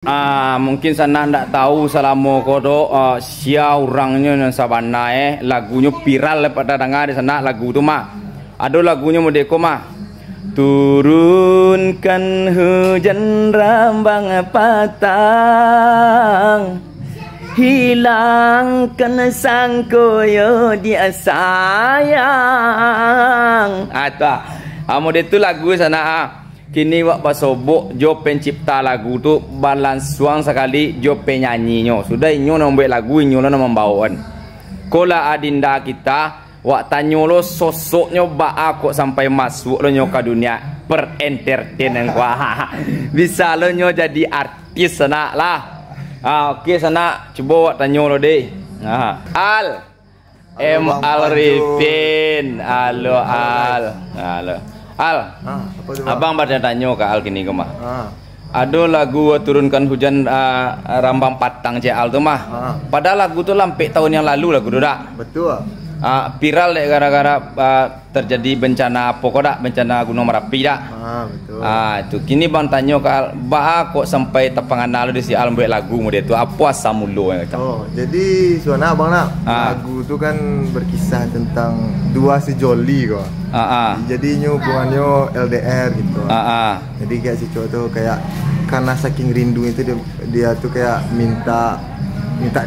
Mungkin sana ndak tahu selama kodo sia orangnya yang sabana lagunya viral pada dengar di sana lagu tu mah. Ada lagunya Modeko mah. Turunkan hujan rambang patang, hilangkan sangkoyo dia sayang. Model tu lagu sana. Kini wak basobok jo pencipta lagu tu balansuang sekali jo penyanyinya. Sudah inyo nak buat lagu, inyo nak membawakan. Kola adinda kita wak tanyo lo sosoknya ba kok sampai masuk lo nyo ke dunia per entertainment wah. Bisa lo nyo jadi artis sana lah. Okey sana cuba wak tanyo lo deh. Alrifin. Halo abang pada tanya ke Al gini ke mah. Ada lagu turunkan hujan rambang patang Al tu mah. Padahal lagu tu lampek tahun yang lalu lagu tu dak. Betul. Viral dek gara-gara terjadi bencana apa kok dak, bencana Gunung Merapi dak. Betul. Itu kini bang tanya ke Al, kok sampai tepangan lalu di si Al buat lagu model tu apa asal mulu yang kata. Oh, jadi suana abang nak lagu tu kan berkisah tentang dua sejoli kok. Jadi hubungannya LDR gitu. Jadi kayak si cowok tuh kayak karena saking rindu itu dia tuh kayak minta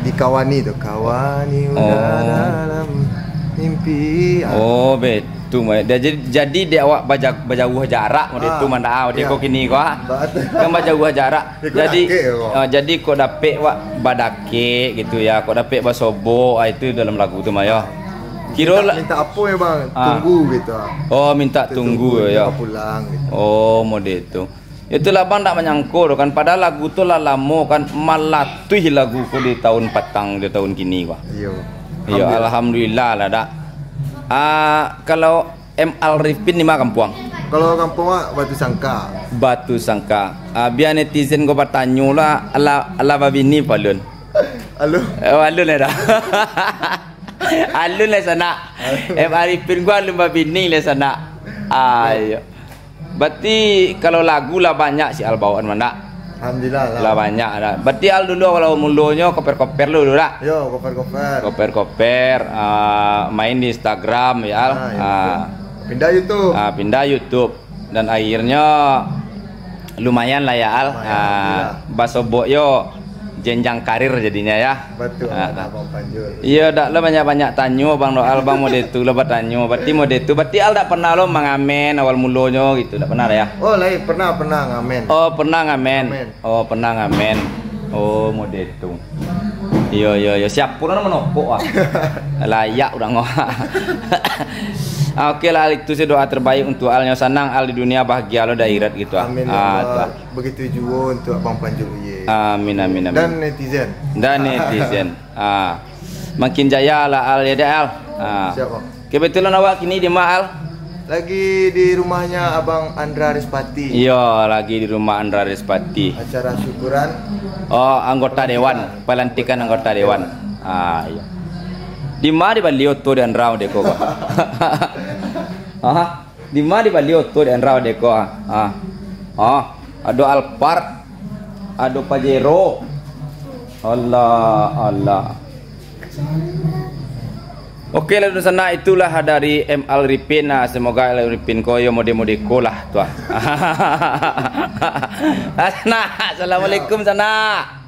dikawani tuh, kawani udah dalam mimpi. Oh betul. Jadi dia awak berjauh jarak model tu mana dia kok kini kok kan berjauh jarak. Jadi kok dapet wak badake gitu ya, kok dapet basobok itu dalam lagu tu mah ya. Kira minta apa ya bang? Tunggu gitu. Oh minta tunggu ya. Pulang gitu. Oh model itu. Itulah bang tak menyangkul kan. Padahal lagu tu lah lama kan, malatui lagu ku di tahun patang di tahun kini kok. Iya. Alhamdulillah lah dak. Kalau Alrifin di mana kampung? Kalau kampung Batu Sangka. Batu Sangka. Biar netizen kau bertanya lah ala babini palun. Alun lah dah. Alun lah sana. Alrifin gua alun babini lah sana. Ayo. Berarti kalau lagu lah banyak si Al bawaan mana? Alhamdulillah lah banyak ada. Berarti Al dulu kalau mulanya koper-koper dulu dah. Yo, koper-koper. Koper-koper, main di Instagram ya Al. Pindah YouTube. Pindah YouTube dan akhirnya lumayan lah ya Al. Basobok yo jenjang karir jadinya ya. Betul. Abang Panjul. Iya, dak lo banyak tanya Bang Doal Bang model tu lo bertanya. Berarti model tu berarti Al dak pernah lo mengamen awal mulanya gitu, dak pernah ya? Oh, lain pernah ngamen. Oh, pernah ngamen. Oh, model tu. Iya. Siap pun orang menopok layak udah ngok. Oke lah, itu sih doa terbaik untuk Al yang senang Al di dunia bahagia lo akhirat gitu. Amin ya Allah. Begitu juga untuk Abang Panjul ye. Amin. Dan netizen. Makin jaya lah Al ya Al. Siapa? Kebetulan awak kini di mana Al? Lagi di rumahnya Abang Andra Rispati. Iya, lagi di rumah Andra Rispati. Acara syukuran. Oh, anggota dewan, pelantikan anggota dewan. Iya. Di mana di Balioto di Andra Deko? Di mana di Balioto di Andra Deko? Ada Alphard, ada Pajero. Allah. Oke lalu sana itulah dari Alrifin. Semoga Alrifin koyo mode-modeko lah tuah. Assalamualaikum sana.